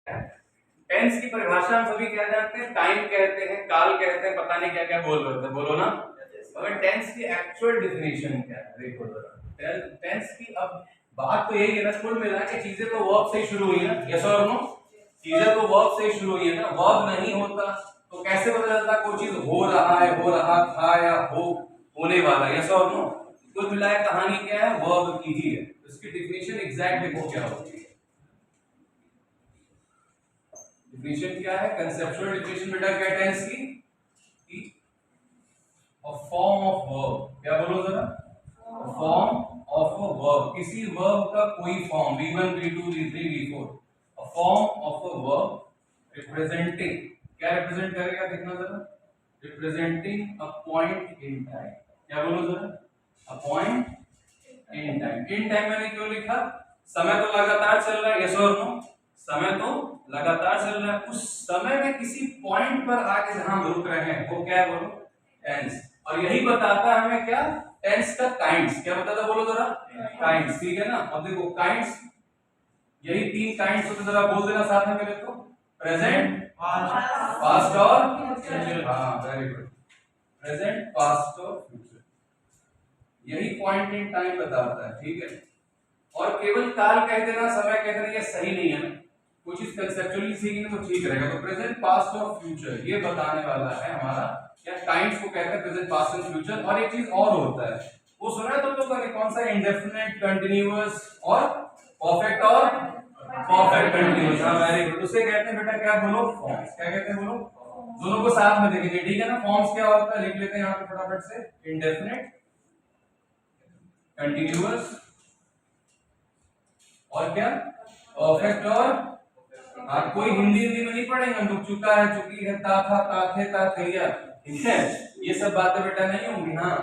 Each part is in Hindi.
टेंस की परिभाषा हम सभी क्या जानते हैं, टाइम कहते हैं, काल कहते हैं, पता नहीं क्या क्या बोल रहे थे, बोलो ना। अगर टेंस की एक्चुअल डेफिनेशन क्या है देखो जरा। टेंस की अब बात तो यही है ना, कुल मिला के चीजें तो वर्ब से ही शुरू हुई है ना, यस और नो। चीजें तो वर्ब से ही शुरू हुई है ना, वर्ब नहीं होता तो कैसे पता चलता कोई चीज हो रहा है, हो रहा था या होने वाला, यस और नो। कुल मिला के कहानी क्या है, वर्ब की ही है। इसकी डेफिनेशन एग्जैक्ट देखो क्या होती है। डिफिनेशन क्या है, कंसेप्चुअल डिफिनेशन बेटा क्या है टेंस की, अ फॉर्म ऑफ वर्ब। क्या बोलो जरा, फॉर्म ऑफ अ वर्ब, किसी वर्ब का कोई form, v1 v2 v3 v4, a form of a verb representing, क्या रिप्रेजेंट करेगा देखना जरा, representing a point in time. क्या बोलो जरा, a point in time. In time मैंने क्यों लिखा, समय तो लगातार चल रहा है, यस और नो। समय तो लगातार चल रहा है, उस समय में किसी पॉइंट पर आके जहां हम रुक रहे हैं वो क्या है बोलो, टेंस। और यही बताता है हमें क्या, टेंस का काइंड्स। क्या बताता है बोलो जरा, काइंड्स, ठीक है ना। अब देखो काइंड्स, यही तीन काइंड्स होते, जरा बोल देना साथ में मेरे को, प्रेजेंट, पास्ट और फ्यूचर। हाँ वेरी गुड, प्रेजेंट, पास्ट और फ्यूचर, यही पॉइंट इन टाइम बताता है, ठीक है। और केवल काल कह देना, समय कह देना, ये सही नहीं है ना। कुछ चीज कंसेप्चुअली सीखेंगे तो ठीक रहेगा। तो प्रेजेंट, पास्ट और फ्यूचर ये बताने वाला है हमारा, या टाइम्स को कहते हैं प्रेजेंट, पास्ट एंड फ्यूचर। और एक चीज और होता है, वो सुना है तुम लोग का, कौन सा, इंडेफिनिट, कंटीन्यूअस और परफेक्ट और परफेक्ट कंटीन्यूअस। हाँ वेरी गुड, उसे कहते हैं बेटा क्या बोलो, फॉर्म्स। क्या कहते हैं बोलो, दोनों को साथ में देखेंगे, ठीक है ना। फॉर्म्स क्या होता है लिख लेते हैं यहाँ पे फटाफट से, इंडेफिनिट, कंटीन्यूअस और क्या, परफेक्ट और, हाँ कोई हिंदी हिंदी में नहीं पढ़ेंगे हम लोग, चुका है, चुकी है, ता था, ताथे, ताथैया, ठीक है। ये सब बातें बेटा नहीं होंगी। हाँ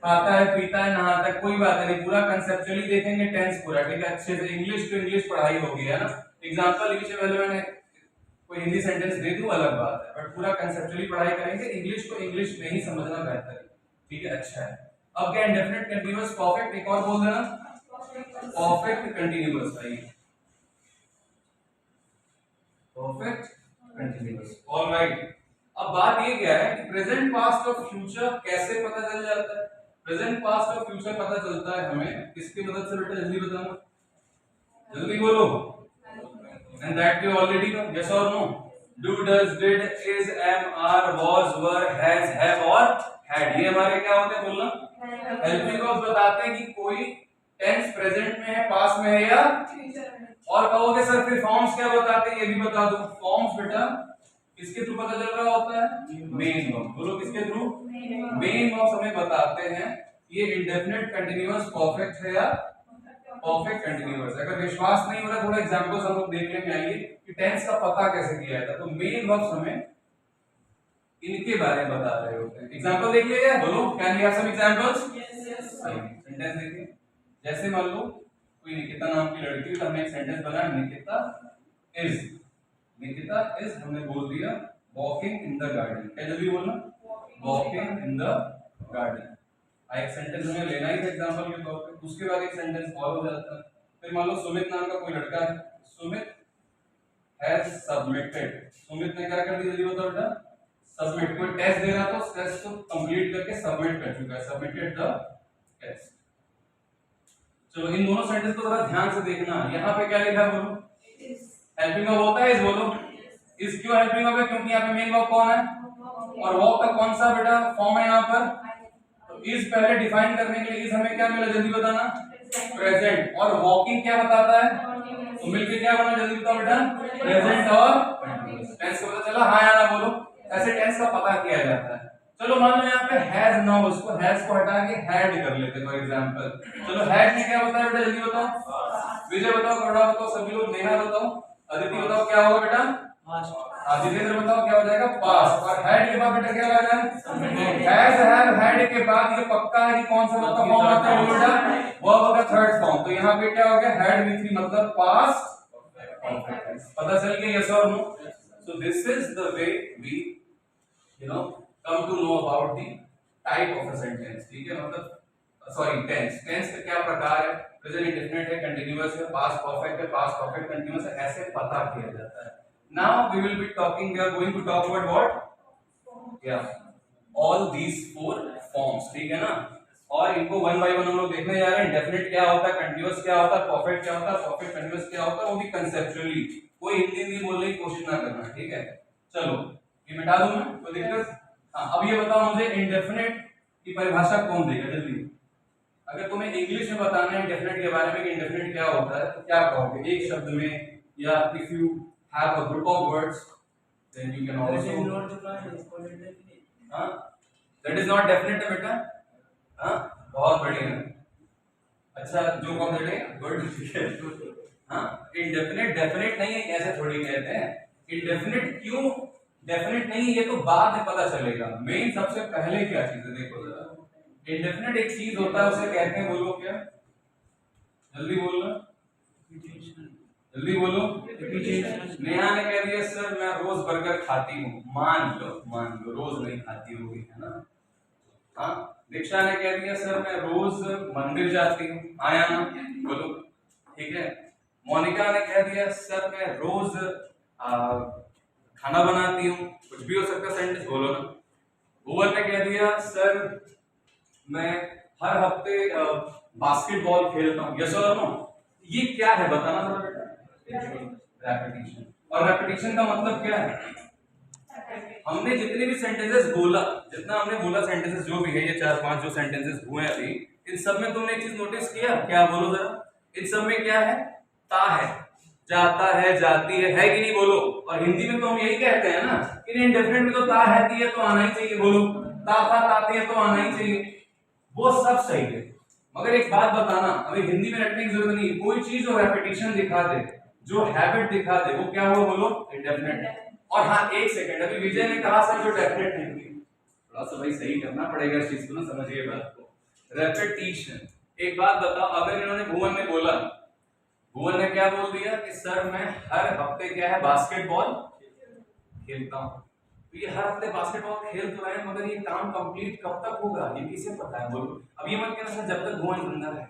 खाता है, पीता है, नहाता है, कोई बात नहीं, पूरा कंसेप्चुअली देखेंगे टेंस पूरा, ठीक है, अच्छे से। इंग्लिश टू इंग्लिश पढ़ाई होगी है ना। एग्जांपल लिखने वाले मैंने कोई हिंदी सेंटेंस दे दूं अलग बात है, बट पूरा कंसेप्चुअली पढ़ाई करेंगे, इंग्लिश को इंग्लिश में ही समझना बेहतर है, ठीक है, अच्छा है। अब क्या, इंडेफिनिट, कंटीन्यूअस, परफेक्ट, एक और बोल देना, परफेक्ट कंटीन्यूअस, आइए परफेक्ट कंटीन्यूअस, ऑलराइट। अब बात ये क्या है कि प्रेजेंट, पास्ट और फ्यूचर कैसे पता चल जाता है। प्रेजेंट, पास्ट और फ्यूचर पता चलता है हमें किसकी मदद से बेटा, जल्दी बताना, जल्दी बोलो। And that you already know, yes और no. Do, does, did, is, am, are, was, were, has, have और हैड, ये हमारे क्या होते हैं बोलना, हेल्पिंग वर्ब्स। बताते हैं कि कोई टेंस प्रेजेंट में है, पास्ट में है या फ्यूचर में। और कहोगे सर फिर फॉर्म्स क्या बताते हैं, ये भी बता दो। फॉर्म्स बेटा किसके थ्रू पता चल रहा होता है, मेन वर्ब। बोलो किसके थ्रू, मेन वर्ब्स हमें बताते हैं ये इंडेफिनिट, कंटीन्यूअस, परफेक्ट है या परफेक्ट कंटीन्यूअस। अगर विश्वास नहीं हो रहा, थोड़ा एग्जांपल्स हम लोग देख लेंगे, आइए कि टेंस का पता कैसे किया जाता है। तो मेन वर्ब्स हमें इनके बारे में बता रहे होते हैं। एग्जांपल देख लीजिए, बोलो can we have some examples. Sentence देखिए, जैसे मान लो कोई निकिता नाम की लड़की है, तो हमने एक सेंटेंस बनाया, निकिता इज, निकिता इज हमने बोल दिया वॉकिंग इन द गार्डन। क्या जल्दी बोलना, वॉकिंग इन द गार्डन। एक सेंटेंस हमें लेना ही था एग्जांपल के तौर पे, उसके बाद एक सेंटेंस और हो जाता है। फिर मान लो सुमित नाम का कोई लड़का है, सुमित हैज सबमिटेड, सुमित ने क्या कर दिया, जल्दी बताओ बेटा, सबमिट। कोई टेस्ट दे रहा था, उस टेस्ट को कंप्लीट करके सबमिट कर चुका है, सबमिटेड द टेस्ट। चलो इन दोनों सेंटेंस को जरा ध्यान से देखना, यहाँ पे क्या लिखा है बोलो, हेल्पिंग वर्ब होता है इज, बोलो इज क्यों हेल्पिंग वर्ब है, क्योंकि यहाँ पे मेन वर्ब कौन है, और वर्ब का कौन सा बेटा फॉर्म है यहाँ पर। तो इज पहले डिफाइन करने के लिए इज हमें क्या मिला, जल्दी बताना, प्रेजेंट। और वॉकिंग क्या बताता है, तो मिलके क्या बना, जल्दी बताओ बेटा, प्रेजेंट और टेंस का पता चला, हाँ या ना बोलो। ऐसे टेंस का पता किया जाता है। चलो मान लो यहाँ पे हैज ना हो, उसको हैज को हटा के हैड कर लेते हैं फॉर एग्जांपल। चलो हैड ने क्या बताया बेटा, जल्दी बताओ, विजय बताओ, करुणा बताओ, सभी लोग, नेहा बताओ, अदिति बताओ, क्या होगा बेटा, जितेंद्र बताओ क्या हो जाएगा, पास। और हैड के बाद बेटा क्या आ जाएगा, हैज, हैव, हैड के बाद ये पक्का है कि कौन सा वर्ब का फॉर्म आता है बेटा, वर्ब का थर्ड फॉर्म। तो यहाँ पे क्या हो गया, हैड विथ मतलब पास्ट परफेक्ट। पता चल गया, यस और no. So this is the way we come to know about the type of a sentence, ठीक है, मतलब सॉरी टेंस। टेंस का क्या प्रकार है, प्रेजेंट इंडेफिनिट है, कंटीन्यूअस है, पास्ट परफेक्ट है, पास्ट परफेक्ट कंटीन्यूअस है, ऐसे पता किया जाता है। Now we will be talking, we are going to talk about what? Yeah, all these four forms, ठीक है ना। और इनको वन बाय वन हम लोग देखने जा रहे हैं। डेफिनेट क्या होता है, कंटीन्यूअस क्या होता है, परफेक्ट क्या होता है, परफेक्ट कंटीन्यूअस क्या होता है, वो भी कंसेप्चुअली। कोई हिंदी बोलने की कोशिश ना करना, ठीक है। चलो ये मिटा दूं मैं, कोई दिक्कत? हाँ, अब ये बताओ मुझे इंडेफिनेट की परिभाषा कौन देगा जल्दी। अगर तुम्हें इंग्लिश में बताना है इंडेफिनेट के बारे में कि इंडेफिनेट क्या होता है, तो क्या कहोगे एक शब्द में, या if you have a group of words then you can also. हाँ, दैट इज नॉट डेफिनेट बेटा। हाँ, बहुत बढ़िया। अच्छा, जो कौन देते हैं गुड, ठीक है। हाँ, इंडेफिनेट डेफिनेट नहीं है, ऐसे थोड़ी कहते हैं। इंडेफिनेट क्यों डेफिनेट नहीं है, ये तो बाद में पता चलेगा। मेन सबसे पहले क्या चीज है देखो जरा। इंडेफिनेट एक चीज होता है, उसे कहते हैं, बोलो क्या, जल्दी बोलना, जल्दी बोलो। नेहा ने कह दिया सर मैं रोज बर्गर खाती हूँ। मान लो रोज नहीं खाती होगी, है ना। हाँ, दीक्षा ने कह दिया सर मैं रोज मंदिर जाती हूँ। आया ना, बोलो, ठीक है। मोनिका ने कह दिया सर मैं रोज खाना बनाती हूँ। कुछ भी हो सकता है सेंटेंस, बोलो ना। भुवन ने कह दिया सर मैं हर हफ्ते बास्केटबॉल खेलता हूँ। यस और नो? ये क्या है बताना जरा बेटा। रेपिटेशन। और रेपिटेशन का मतलब क्या है? हमने जितने भी सेंटेंसेस बोला, जितना हमने बोला सेंटेंसेस जो भी है, ये 4-5 जो सेंटेंसेस हुए हैं अभी, इन सब में तुमने एक चीज नोटिस किया क्या? बोलो जरा। इन सब में क्या है? ता है, जाता है, जाती है कि नहीं? बोलो। और हिंदी में तो हम यही कहते हैं ना कि इंडेफिनिट में तो ता है तो आना ही चाहिए। बोलो, ता था ताते है तो आना ही चाहिए। वो सब सही है, मगर एक बात बताना, अभी हिंदी में रटने की जरूरत नहीं। कोई चीज जो रेपिटेशन दिखा दे, जो हैबिट दिखा दे, वो क्या हुआ? बोलो, इंडेफिनिट। और हाँ, एक सेकंड, अभी विजय ने कहा सर जो डेफिनेट नहीं हुई, थोड़ा सा भाई सही करना पड़ेगा इस चीज को ना, समझिए बात को। रेपिटेशन। एक बात बताओ, अगर इन्होंने, भुवन ने बोला, भुवन ने क्या बोल दिया कि सर मैं हर हफ्ते क्या है बास्केटबॉल खेलता हूँ। तो ये हर हफ्ते बास्केटबॉल खेल तो रहे हैं, मगर ये काम कंप्लीट कब तक होगा ये किसे पता है? बोलो। अब ये मत कहना सर जब तक भुवन जिंदा है,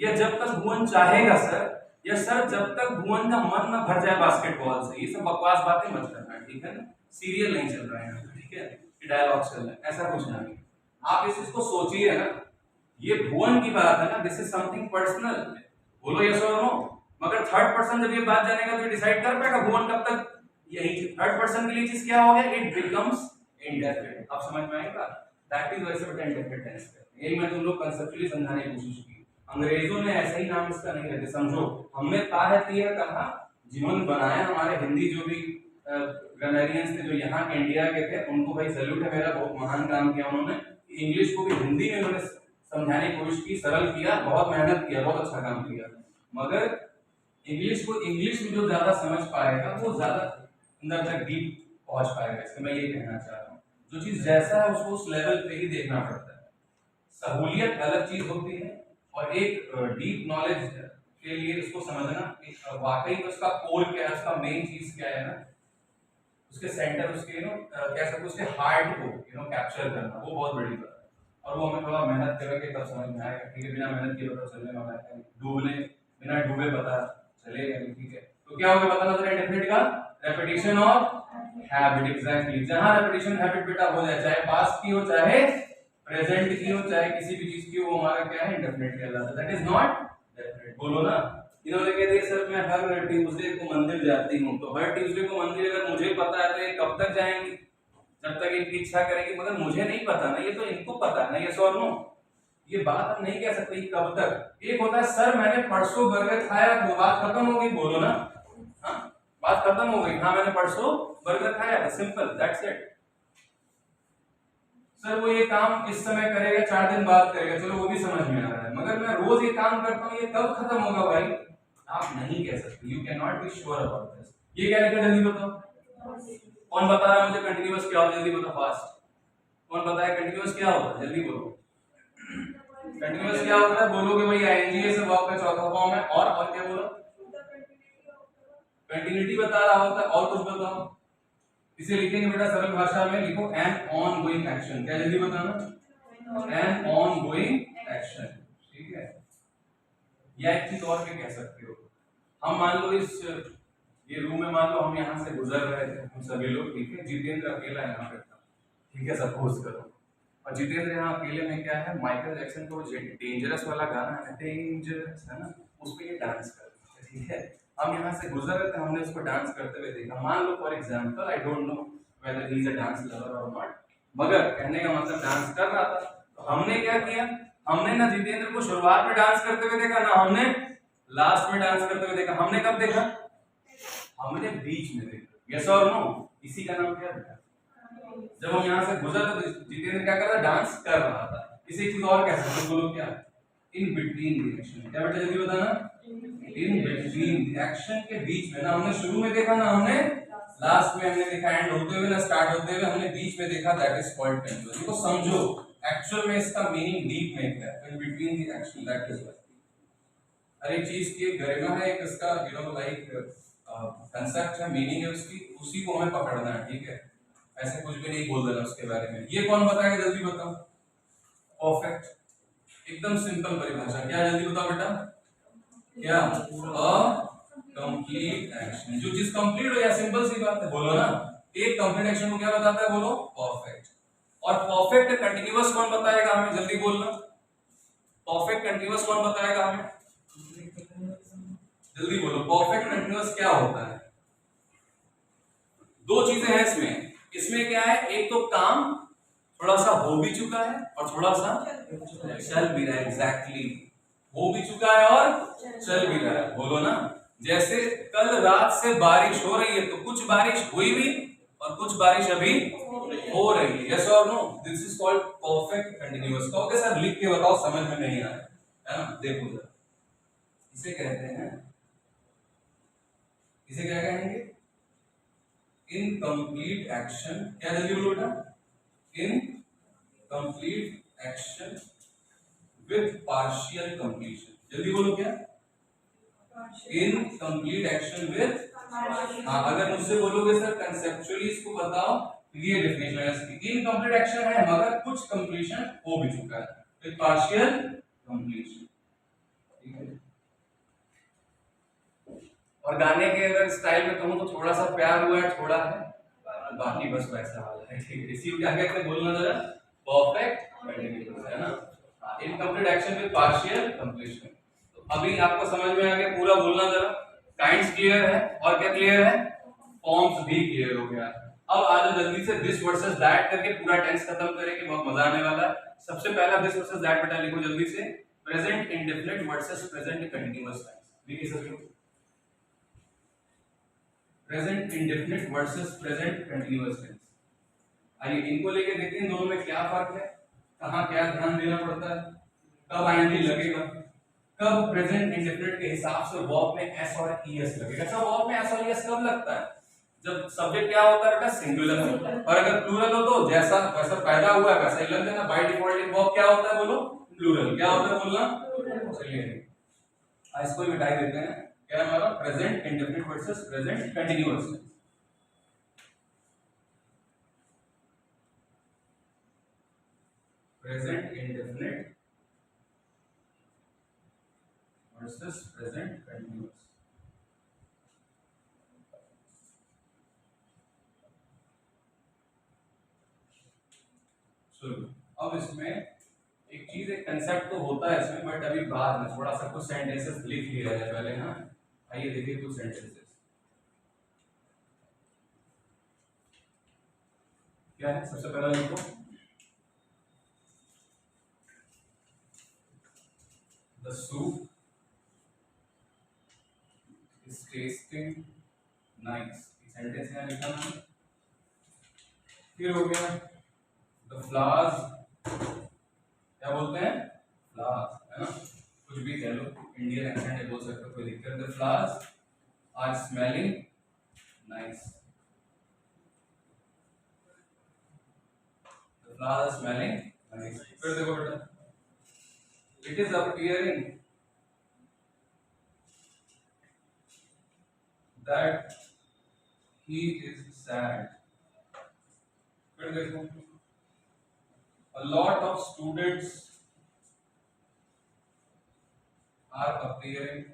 या जब तक भुवन चाहेगा सर, या सर जब तक भुवन का मन ना भर जाए बास्केटबॉल से। ये सब बकवास बातें मत करना, ठीक है ना। सीरियल नहीं चल रहा है, ठीक है, डायलॉग चल रहा है, ऐसा कुछ नहीं। आप इस चीज को सोचिए ना, ये भुवन की बात है ना, दिस इज समथिंग पर्सनल। बोलो यस और नो। मगर थर्ड पर्सन जब ये बात जानेगा तो डिसाइड कर पाएगा भुवन कब तक। यही थर्ड पर्सन के लिए चीज क्या हो गया? It becomes indefinite. अब समझ में आएगा? दैट इज वैसे बेटा इंडेफिनिट टेंस। यही मैं तुम लोग कंसेप्चुअली समझाने की कोशिश की। अंग्रेजों ने ऐसा ही नाम इसका नहीं रखे। समझो, हमने ताहतीय कहा, जिन्होंने बनाया हमारे हिंदी जो भी ग्रामेरियंस थे जो यहाँ के इंडिया के थे, उनको भाई सैल्यूट है मेरा, बहुत महान काम किया उन्होंने। इंग्लिश को भी हिंदी में उन्होंने समझाने की कोशिश की, सरल किया, बहुत मेहनत किया, बहुत अच्छा काम किया। मगर इंग्लिश को, इंग्लिश में जो ज्यादा समझ पाएगा वो ज्यादा अंदर तक डीप पहुंच पाएगा। इसमें मैं ये कहना चाह रहा हूँ, जो चीज जैसा है उसको उस लेवल पे ही देखना पड़ता है। सहूलियत अलग चीज होती है, और एक डीप नॉलेज के लिए इसको समझना वाकई में उसका कोर क्या है, उसका मेन चीज क्या है ना, उसके सेंटर, उसके कह सकते उसके हार्ट को कैप्चर करना, वो बहुत बड़ी बात है। और वो हमें थोड़ा मेहनत करेंगे तब समझ में आएगा, ठीक है। बिना मेहनत किए पता चलने वाला है, डूबने बिना डूबे पता चलेगा नहीं, ठीक है। तो क्या होगा पता नजर डेफिनेट का? रेपिटेशन और हैबिट। एग्जैक्टली, जहां रेपिटेशन हैबिट बेटा हो जाए, चाहे पास्ट की हो, चाहे प्रेजेंट की हो, चाहे किसी भी चीज की हो, वो हमारा क्या है? इंडेफिनिट कहलाता है। That is not definite. बोलो ना। इन्होंने कह दिया सर मैं हर ट्यूसडे को मंदिर जाती हूँ। तो हर ट्यूसडे को मंदिर अगर मुझे पता है तो ये कब तक जाएंगी? जब तक इनकी इच्छा करेगी। मगर मुझे नहीं पता ना, ये तो इनको पता है ना, ये सो नो। ये बात हम नहीं कह सकते कब तक। एक होता है सर मैंने परसों बर्गर खाया, तो बात खत्म हो गई। बोलो ना, हाँ, बात खत्म हो गई। हाँ, मैंने परसों बर्गर खाया था, सिंपल, दैट्स इट। सर वो ये काम इस समय करेगा, 4 दिन बाद करेगा, चलो वो भी समझ में आ रहा है। मगर मैं रोज ये काम करता हूँ, ये कब खत्म होगा भाई? आप नहीं कह सकते। You can not be sure about this. ये क्या लिखा जल्दी बताओ? कौन बता रहा है मुझे कंटीन्यूअस क्या होता है? जल्दी बताओ फास्ट। कौन बताया कंटीन्यूअस क्या होता है? जल्दी बोलो। कंटीन्यूअस क्या होता है? बोलोगे भाई आईएनजी से वर्ब का चौथा फॉर्म है। और क्या बोलो? कंटिन्यूटी बता रहा होता है। और कुछ बताओ। इसे लिखेंगे बेटा सरल भाषा में, लिखो एन ऑनगोइंग एक्शन। क्या जल्दी बताना? एन ऑनगोइंग एक्शन, ठीक है। या एक चीज और भी कह सकते हो, हम मान लो इस ये रूम में मान लो हम यहाँ से गुजर रहे थे, हम सभी लोग, ठीक है, जितेंद्र अकेला यहाँ पे था, ठीक है, सपोज करो, और जितेंद्र यहाँ अकेले में क्या है, माइकल जैक्सन को डेंजरस वाला गाना है, डेंजरस है ना, उस पे ये डांस कर रहे थे, ठीक है, हम यहाँ से गुजर रहे थे, हमने उसको डांस करते हुए देखा, मान लो for example, I don't know whether he is a dance lover और नॉट, मगर कहने का मतलब डांस कर रहा था, तो हमने क्या किया, हमने ना जितेंद्र को शुरुआत में डांस करते हुए देखा, ना हमने लास्ट में डांस करते हुए देखा, हमने कब देखा, हमने बीच में देखा, यस और नो, इसी का नाम क्या है, जब हम यहाँ से गुजर रहे तो जितेंद्र क्या कर रहा, डांस कर रहा था, इसे एक चीज और कह सकते हैं, बोलो क्या, इन बिटवीन रिएक्शन, क्या बेटा जल्दी बताना, इन बिटवीन रिएक्शन के बीच में, ना हमने शुरू में देखा, ना हमने लास्ट में हमने देखा, एंड होते हुए ना स्टार्ट होते हुए हमने बीच में देखा, दैट इज कॉल्ड कंटिन्यूअस, इसको समझो, एक्चुअल में इसका मीनिंग डीप में क्या है, in between the action, that is हर एक चीज की एक गरिमा है, एक इसका यू नो लाइक कंसेप्ट है, मीनिंग है उसकी, उसी को हमें पकड़ना है, ठीक है, ऐसे कुछ भी नहीं बोल देना उसके बारे में। ये कौन बताएगा, जल्दी बताओ, परफेक्ट, एकदम सिंपल परिभाषा, क्या जल्दी बताओ बेटा, क्या, अ कंप्लीट एक्शन, जो चीज कंप्लीट हो जाए, सिंपल सी बात है, बोलो ना, एक कंप्लीट एक्शन को क्या बताता है, बोलो परफेक्ट, और परफेक्ट कंटिन्यूअस कौन बताएगा हमें, जल्दी बोलना, परफेक्ट कंटिन्यूअस कौन बताएगा हमें, जल्दी बोलो, परफेक्ट कंटिन्यूअस क्या होता है, दो चीजें हैं इसमें, इसमें क्या है, एक तो काम थोड़ा सा हो भी चुका है और थोड़ा सा चल भी रहा है, एग्जैक्टली, हो भी चुका है और चल भी रहा है, बोलो ना, जैसे कल रात से बारिश हो रही है, तो कुछ बारिश हुई भी और कुछ बारिश अभी हो रही है, यस और no, this is called perfect continuous, कहोगे सर लिख के बताओ, समझ में नहीं आया, है ना, देखो जरा, इसे कहते हैं, इसे क्या कहेंगे, इनकम्प्लीट एक्शन, क्या जल्दी बोलो बेटा, incomplete action with partial completion, जल्दी बोलो क्या, इनकम्प्लीट एक्शन विथ, हाँ, अगर मुझसे बोलोगे सर कंसेप्चुअली इसको बताओ, ये डेफिनेशन है इसकी, इनकम्प्लीट एक्शन है मगर कुछ कंप्लीशन हो भी चुका है, विथ पार्शियल कंप्लीशन, ठीक है, और गाने के अगर स्टाइल में कहूं तो थोड़ा सा प्यार हुआ है, थोड़ा है, बाकी बस वैसा वाला है, ठीक है, इसी को क्या कहते हैं, बोलना जरा, परफेक्ट कंटिन्यूअस, है ना, incomplete action with partial completion, तो अभी आपको समझ में आ गया, पूरा बोलना जरा, काइंड्स क्लियर है, और क्या क्लियर है, फॉर्म्स भी क्लियर हो गया, अब आज जल्दी से दिस वर्सेस दैट करके पूरा टेंस खत्म करेंगे, बहुत मजा आने वाला है, सबसे पहला दिस वर्सेस दैट बेटा लिखो जल्दी से, present indefinite versus present continuous tense, लिखिए sir, present indefinite versus present continuous tense, आइए इनको लेके देखते हैं दोनों में क्या फर्क है, कहाँ क्या ध्यान देना पड़ता है, कब आईएनजी लगेगा, कब प्रेजेंट इंडेफिनिट के हिसाब से वर्ब में एस और ईएस लगेगा, अच्छा वर्ब में एस और ईएस कब लगता है, जब सब्जेक्ट क्या होता है बेटा, सिंगुलर होता है, और अगर प्लूरल हो तो जैसा वैसा पैदा हुआ है वैसा ही लग देना, बाय डिफॉल्ट वर्ब क्या होता है, बोलो प्लूरल, क्या होता है बोलना, चलिए इसको ही मिटाई देते हैं, क्या है हमारा, present indefinite versus present continuous, present indefinite versus present continuous, चलो अब इसमें एक चीज, एक कंसेप्ट तो होता है इसमें, बट अभी बाद में थोड़ा सा कुछ सेंटेंसेस लिख लिया जाए पहले, हाँ, आइए देखिए कुछ सेंटेंसेस क्या है, सबसे पहला लिखो, the soup is tasting nice, sentence यहाँ लिखा ना, फिर हो गया the flowers, क्या बोलते हैं, flowers, है ना, कुछ भी कह लो, इंडियन एक्सेंट है बोल सकते हो, कोई दिक्कत, the flowers are smelling nice, the flowers are smelling nice, फिर देखो बेटा, it is appearing that he is sad, फिर देखो, a lot of students are appearing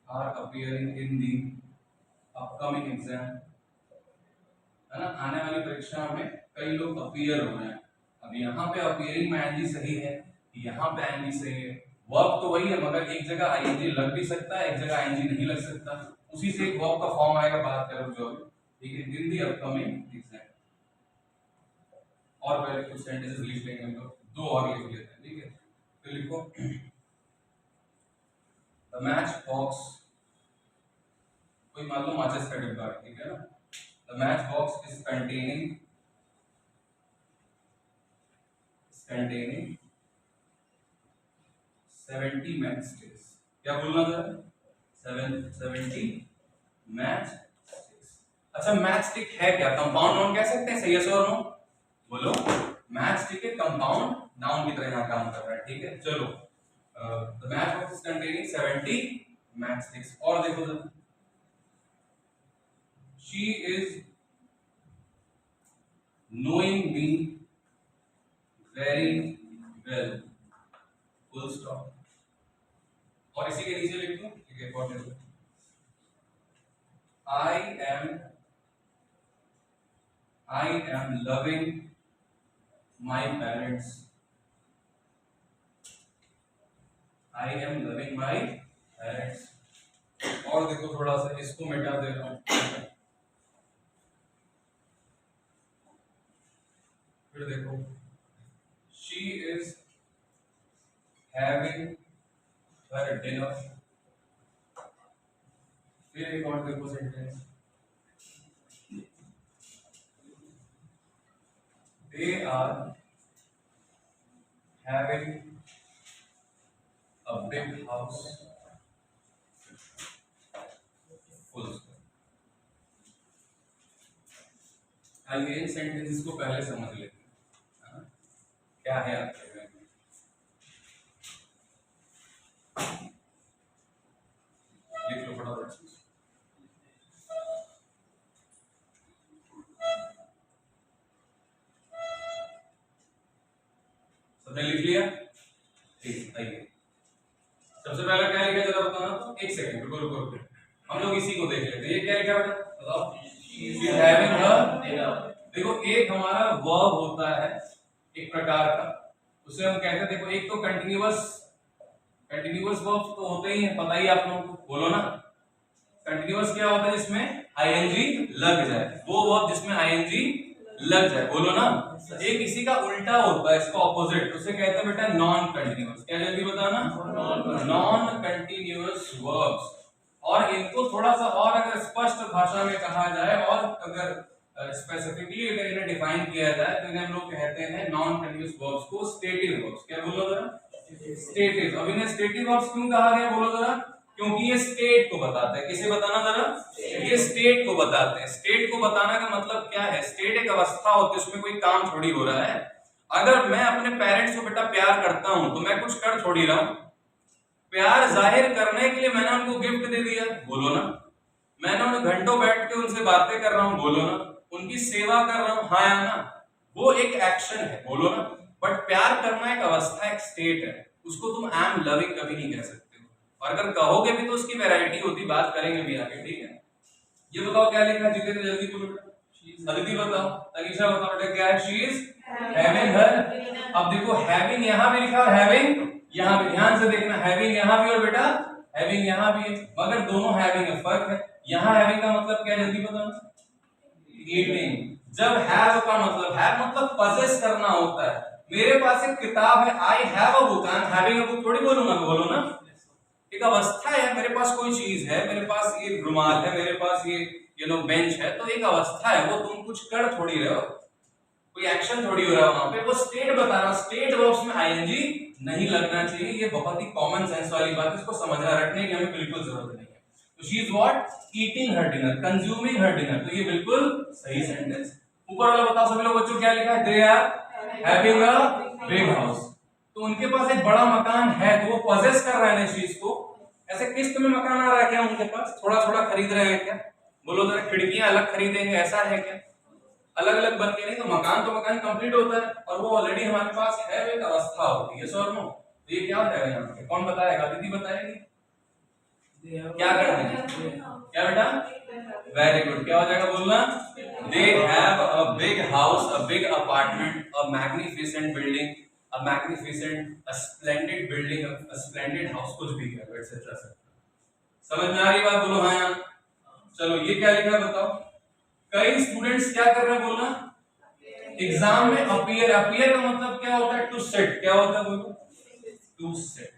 are appearing in the upcoming exam, है ना, आने वाली परीक्षा में कई लोग अपीयर हो रहे हैं। अब यहाँ पे अपीयरिंग में आईएनजी सही है, यहाँ पे आईएनजी सही है, वर्ब तो वही है मगर एक जगह आईएनजी लग भी सकता है, एक जगह आईएनजी नहीं लग सकता, उसी से एक वर्ब का फॉर्म आएगा, बात करो जो, ठीक है, इन दी अपकमिंग एग्जाम। और पहले कुछ सेंटेंसेस लिख लेंगे हम लोग, दो और लिख लेते हैं, ठीक है। तो लिखो द मैच बॉक्स, कोई मान लो माचिस का डिब्बा है, ठीक है ना, the match box is containing 70 matchsticks। क्या बोलना था? 70 matchsticks। अच्छा, मैचस्टिक है क्या? कंपाउंड नाउन कह सकते हैं, सही है और नो? बोलो। मैचस्टिक एक कंपाउंड नाउन की तरह यहाँ काम कर रहा है, ठीक है। चलो, the match box is containing 70 matchsticks। और देखो जरा, she is knowing me very well, full stop। और इसी के नीचे लिख दूं, ठीक है, important, I am loving my parents, I am loving my parents। और देखो थोड़ा सा इसको मिटा दे रहा हूं, फिर देखो, she is having her dinner। फिर एक और देखो sentence, they are having a big house, full stop। आइए इन सेंटेंसेस को पहले समझ लेते हैं, क्या है आपके में। लिख लो फटाफट। सबने लिख लिया? ठीक, आइए सबसे पहले क्या लिखा जरा बताना तो, एक सेकंड रुको रुको रुको, हम लोग इसी को देख लेते हैं। ये क्या लिखा बेटा बताओ? She is having a dinner. देखो एक हमारा वर्ब होता है एक प्रकार का, उसे हम कहते हैं, देखो एक तो कंटीन्यूअस वर्ब तो होते ही है, पता ही आप लोगों को, बोलो ना। कंटीन्यूअस क्या होता है? जिसमें आईएनजी लग जाए, वो वर्ब जिसमें आईएनजी लग जाए, बोलो ना। एक इसी का उल्टा होता है, इसका ऑपोजिट, उसे कहते हैं बेटा नॉन कंटीन्यूअस। क्या जल्दी बताना? Non continuous verbs. और इनको थोड़ा सा और अगर स्पष्ट भाषा में कहा जाए और अगर स्पेसिफिकली अगर इन्हें डिफाइन किया जाए तो इन्हें हम लोग कहते हैं नॉन कंटीन्यूअस वर्ब्स को स्टेटिव वर्ब्स। क्या बोलो जरा? स्टेटिव। अब इन्हें स्टेटिव वर्ब्स क्यों कहा गया बोलो जरा? क्योंकि ये स्टेट को बताते हैं। किसे बताना जरा? ये स्टेट को बताते हैं। स्टेट को बताने का मतलब क्या है? स्टेट एक अवस्था होती है, उसमें कोई काम थोड़ी हो रहा है। अगर मैं अपने पेरेंट्स को बेटा प्यार करता हूं तो मैं कुछ कर थोड़ी रहा हूं, प्यार जाहिर करने के लिए मैंने उनको गिफ्ट दे दिया, बोलो ना। मैंने उन्हें घंटों बैठ के उनसे बातें कर रहा हूं, बोलो ना। उनकी सेवा कर रहा हूं, हाँ या ना? वो एक एक्शन है, बोलो ना। बट प्यार करना एक अवस्था, एक स्टेट है, उसको तुम आई एम लविंग कभी नहीं कह सकते हो। और अगर कहोगे भी तो उसकी वैरायटी होती, बात करेंगे भी आगे, ठीक है। ये बताओ क्या लिखा है जितेंद्र? जल्दी बोलो बेटा। जल्दी बताओ। तनीषा बताओ बेटा क्या है? She is having her. अब देखो हैविंग यहां भी लिखा और हैविंग यहां भी, ध्यान से देखना, हैविंग यहां भी और बेटा हैविंग यहां भी है, मगर दोनों हैविंग है, फर्क है। यहां हैविंग का मतलब क्या? जल्दी बताओ। ईटिंग। जब हैव का मतलब, हैव मतलब पजेस करना होता है। मेरे पास एक किताब है, I have a book, I am having a book थोड़ी बोलूंगा, बोलो ना। एक अवस्था है, मेरे पास कोई चीज है, मेरे पास ये रुमाल है, मेरे पास ये बेंच है, तो एक अवस्था है, वो तुम कुछ कर थोड़ी रहे हो, कोई एक्शन थोड़ी हो रहा है वहां पे, वो स्टेट बता रहा। स्टेट वर्ब्स में आईएनजी नहीं लगना चाहिए, ये बहुत ही कॉमन सेंस वाली बात है, इसको समझना, रटने की हमें बिल्कुल जरूरत नहीं है। तो she is what? Eating her dinner, consuming her dinner, तो ये बिल्कुल सही सेंटेंस। ऊपर वाला बताओ सभी लोग बच्चों क्या लिखा है? They are having a big house, तो उनके पास एक बड़ा मकान है, तो वो पजेस कर रहे हैं इस चीज को। ऐसे किस्त में मकान आ रहा है क्या उनके पास? थोड़ा थोड़ा खरीद रहे हैं क्या? बोलो जरा, खिड़कियां अलग खरीदेंगे ऐसा है क्या? अलग अलग बन के नहीं, तो मकान कंप्लीट होता है और वो ऑलरेडी हमारे पास है, वो एक अवस्था होती है। सर नो, तो ये क्या हो जाएगा यहाँ पे? कौन बताएगा? दीदी बताएगी। क्या कर देंगे? क्या बेटा? Very good. क्या हो जाएगा बोलना? They have a big house, a big apartment, a magnificent building, a magnificent, a splendid building, a splendid house, कुछ भी कह लो एटसेट्रा। समझ में आ रही बात? बोलो हाँ। चलो ये क्या लिखा है बताओ। कई स्टूडेंट्स क्या कर रहे हैं बोलना? एग्जाम में अपीयर। अपीयर का मतलब क्या होता है? To sit. क्या होता है बोलो? टू सिट,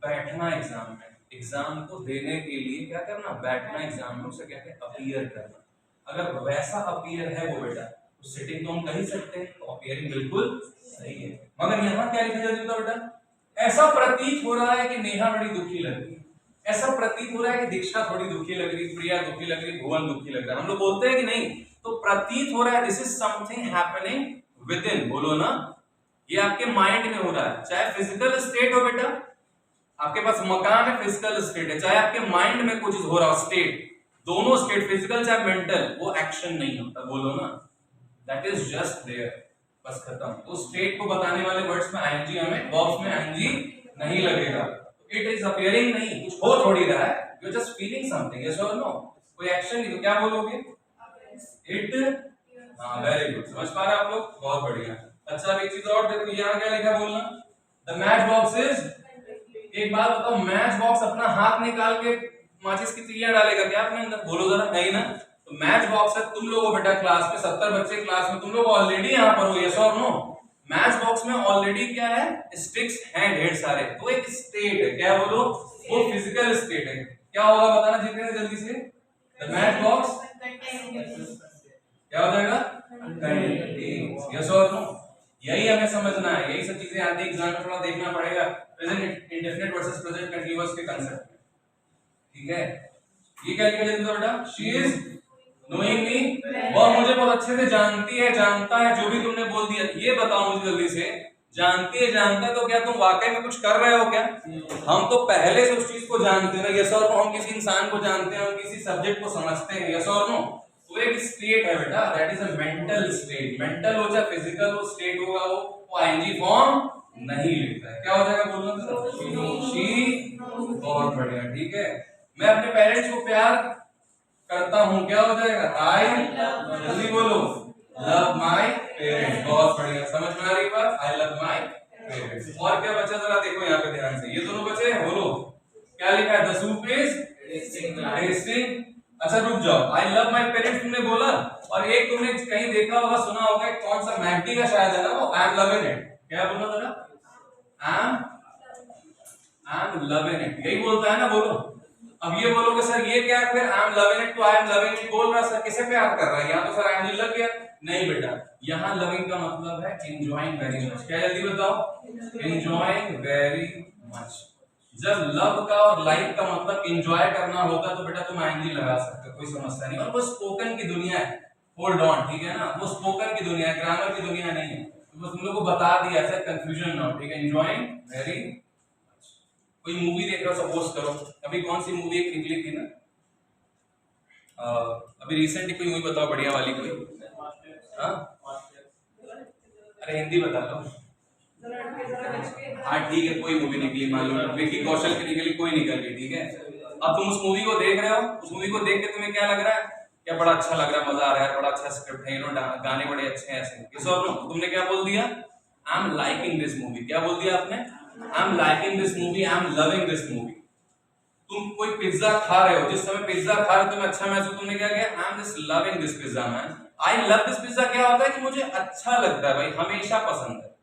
बैठना एग्जाम में। एग्जाम को देने के लिए क्या करना? बैठना एग्जाम में, उसे कहते हैं अपीयर करना। अगर वैसा अपीयर है वो बेटा, तो सिटिंग तो हम कह ही सकते हैं, तो अपीयरिंग बिल्कुल सही है। मगर यहाँ क्या लिखा जाता है बेटा? ऐसा प्रतीत हो रहा है कि नेहा बड़ी दुखी लग रही है, ऐसा प्रतीत हो रहा है कि दीक्षा थोड़ी दुखी लग रही, प्रिया दुखी लग रही, भुवन दुखी लग रहा है। हम लोग बोलते हैं कि नहीं? तो प्रतीत हो रहा है, this is something happening with in, बोलो ना। ये आपके माइंड में हो रहा है, चाहे फिजिकल स्टेट हो बेटा, आपके पास मकान है, फिजिकल स्टेट है, चाहे आपके माइंड में कुछ हो रहा हो स्टेट, दोनों स्टेट, फिजिकल चाहे मेंटल, वो एक्शन नहीं होता, बोलो ना। दैट इज जस्ट देयर, बस खत्म। तो स्टेट को बताने वाले वर्ड्स में आईएनजी, हमें वर्ब्स में आईएनजी नहीं लगेगा। इट इज अपीयरिंग नहीं, कुछ हो थोड़ी रहा है, you just feeling something, yes और नो, कोई एक्शन नहीं, तो क्या बोलोगे? इट। हाँ वेरी गुड, समझ पा रहे आप लोग? बहुत बढ़िया। अच्छा अब एक चीज और देखो, यहाँ क्या लिखा बोलना? The match box is. एक बात बताओ, मैच बॉक्स अपना हाथ निकाल के माचिस की तिलियां डालेगा क्या अपने अंदर? बोलो जरा, नहीं ना। तो मैच बॉक्स है, तुम लोग हो बेटा क्लास में 70 बच्चे क्लास में, तुम लोग ऑलरेडी यहाँ पर हो, यस और नो। मैच बॉक्स में ऑलरेडी क्या है? स्टिक्स हैं ढेर सारे, तो एक स्टेट है, क्या बोलो? वो फिजिकल स्टेट है। क्या होगा बताना जितने जल्दी से? द मैच बॉक्स क्या हो जाएगा? यस और नो। यही हमें समझना है, यही सब चीजें आती है एग्जाम में, थोड़ा देखना पड़ेगा present indefinite versus present continuous के कांसेप्ट में, ठीक है? ये क्या लिखा जाता है बेटा? शी इज नोइंग मी, वह मुझे बहुत अच्छे से जानती है, जानता है, जो भी तुमने बोल दिया। ये बताओ मुझे जल्दी से, जानती है जानता है, तो क्या तुम वाकई में कुछ कर रहे हो क्या? हम तो पहले से उस चीज को जानते हैं ना, यस और नो। हम किसी इंसान को जानते हैं, हम किसी सब्जेक्ट को समझते हैं, यस और नो। तो एक स्टेट है बेटा, that is a mental state. Mental हो चाहे फिजिकल हो, स्टेट होगा वो आईएनजी फॉर्म नहीं लेता है। क्या हो जाएगा बोलना? शी। बहुत बढ़िया, ठीक है। मैं अपने पेरेंट्स को प्यार करता हूँ, क्या हो जाएगा? आई, जल्दी बोलो, लव माय पेरेंट्स। बहुत बढ़िया, समझ में आ रही बात? I love my parents. और क्या बचा जरा देखो यहाँ पे ध्यान से, ये दोनों बचे हैं, बोलो क्या लिखा है? The soup is testing. अच्छा रुक जाओ, आई लव माय पेरेंट्स तुमने बोला, और एक तुमने कहीं देखा होगा, सुना होगा, कौन सा मैगडी का शायद है ना वो, आई एम लविंग इट। क्या बोला जरा? आई एम लविंग इट, यही बोलता है ना, बोलो। अब ये बोलोगे सर ये क्या है फिर? आई एम लविंग इट, तो आई एम लविंग इट बोल रहा सर, किसे प्यार कर रहा है? यहाँ तो सर आई एम लग गया। नहीं बेटा, यहाँ लविंग का मतलब है एंजॉयिंग वेरी मच। क्या जल्दी बताओ? Enjoying very much. जब लव का और लाइक का मतलब एंजॉय करना होगा तो बेटा तुम आईएनजी लगा सकते हो, कोई समस्या नहीं। और वो स्पोकन की दुनिया है, होल्ड ऑन, ठीक है ना? वो स्पोकन की दुनिया है, ग्रामर की दुनिया नहीं है। तो बस तुम लोग को बता दिया, ऐसा कंफ्यूजन ना हो, ठीक है? Enjoying very. कोई मूवी देख रहे हो सपोज करो, अभी कौन सी मूवी एक निकली थी ना, अभी रिसेंटली कोई मूवी बताओ बढ़िया वाली कोई। हाँ अरे हिंदी बता लो। हाँ ठीक है, कोई मूवी निकली, मान लो विकी कौशल की निकली, कोई निकल गई, ठीक है? अब तुम उस मूवी को देख रहे हो, उस मूवी को देख के तुम्हें क्या लग रहा है? क्या बड़ा अच्छा लग रहा है, मजा आ रहा है, बड़ा अच्छा स्क्रिप्ट है, यू नो, गाने बड़े अच्छे हैं, ऐसे किस और तुमने क्या बोल दिया? आई एम लाइकिंग दिस मूवी। क्या बोल दिया आपने? आई am liking this movie, I am loving this movie. तुम कोई पिज्जा खा रहे हो, जिस समय पिज्जा खा रहे हो तुम्हें अच्छा महसूस, तुमने क्या किया? I am just loving this pizza man. I love this pizza क्या होता है कि मुझे अच्छा लगता है भाई, हमेशा पसंद है,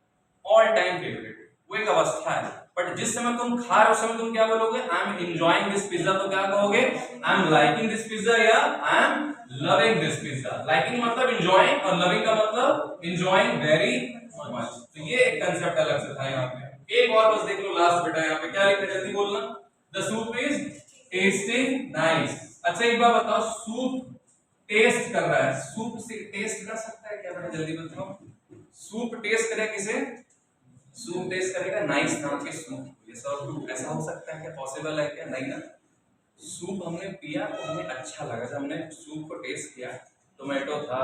ऑल टाइम फेवरेट, वो एक अवस्था है। बट जिस समय तुम खा रहे हो उस समय तुम क्या बोलोगे? I am enjoying this pizza, तो क्या कहोगे? I am liking this pizza या I am loving this pizza. Liking मतलब एंजॉयिंग, और लविंग का मतलब एंजॉयिंग वेरी मच। तो ये एक कांसेप्ट अलग से था यहाँ पे। एक और बस देख लो लास्ट बेटा, यहाँ पे क्या लिखा है जल्दी बोलना? The soup is testing nice. अच्छा एक बार बताओ, सूप टेस्ट कर रहा है, सूप से टेस्ट कर सकता है क्या बेटा? जल्दी बताओ, सूप टेस्ट करे किसे? सूप टेस्ट करेगा नाइस नाम के सूप, ये सब ऐसा हो सकता है क्या? पॉसिबल है क्या? नहीं ना। सूप हमने पिया तो हमें अच्छा लगा, जब हमने सूप को टेस्ट किया, टोमेटो था,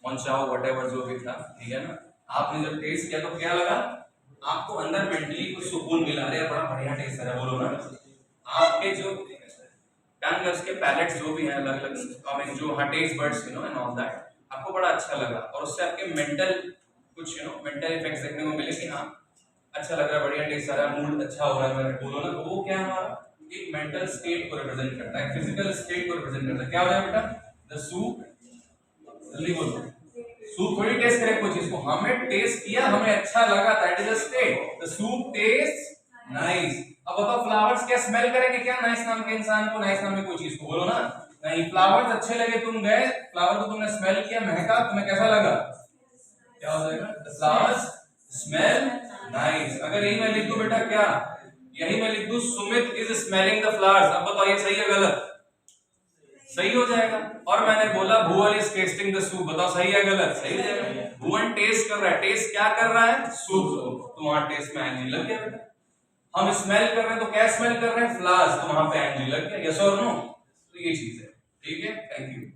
मनचाओ व्हाटएवर जो भी था, ठीक है ना, आपने जब टेस्ट किया तो क्या लगा? आपको अंदर मेंटली कुछ सुकून मिला, रहे बड़ा बढ़िया टेस्ट है, बोलो ना। आपके जो टंग उसके पैलेट्स जो भी हैं अलग अलग, आई मीन जो taste buds you know and all that, आपको बड़ा अच्छा लगा और उससे आपके मेंटल कुछ यू नो मेंटल इफेक्ट्स देखने को मिले कि हाँ अच्छा लग रहा है, बढ़िया टेस्ट आ रहा है, मूड अच्छा हो रहा है मेरा, बोलो ना, तो वो क्या है हमारा एक मेंटल स्टेट को रिप्रेजेंट करता है, फिजिकल स्टेट को रिप्रेजेंट करता है। क्या हो जाएगा बेटा? द सूप, जल्दी बोलो, सूप थोड़ी टेस्ट करे कोई चीज को, हमें टेस्ट किया, हमें अच्छा लगा, that is a state, the soup taste nice. अब बताओ फ्लावर्स क्या स्मेल करेंगे क्या नाइस नाम के इंसान को, नाइस नाम की कोई चीज को, बोलो ना? नहीं, फ्लावर्स अच्छे लगे, तुम गए फ्लावर को तुमने स्मेल किया, महका, तुम्हें कैसा लगा? क्या हो जाएगा? The flowers smell nice. अगर यही मैं लिख दूं बेटा, क्या यही मैं लिख दूं Sumit is smelling the flowers, अब बताओ ये सही है गलत? सही हो जाएगा। और मैंने बोला भुवन इज टेस्टिंग द सूप, बताओ सही है गलत? सही हो जाएगा। भुवन टेस्ट कर रहा है, टेस्ट क्या कर रहा है? सूप को, तो वहां टेस्ट में एनजी लग गया बेटा। हम स्मेल कर रहे हैं तो क्या स्मेल कर रहे हैं? फ्लावर्स, तो वहां पे एनजी लग गया, यस और नो? तो ये चीज है, ठीक है, थैंक यू।